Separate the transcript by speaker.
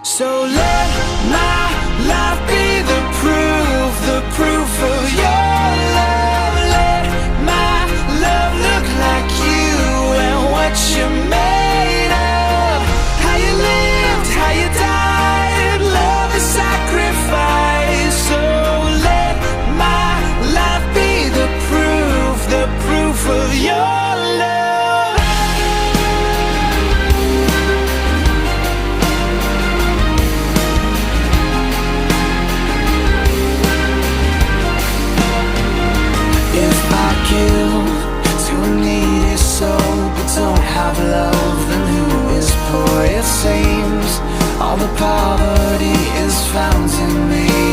Speaker 1: So let my life be the proof of your love. Let my love look like you and what you're made of. How you lived, how you died, love is sacrifice. So let my life be the proof of your love. If I give to a needy soul but don't have love, then who is poor? It seems all the poverty is found in me.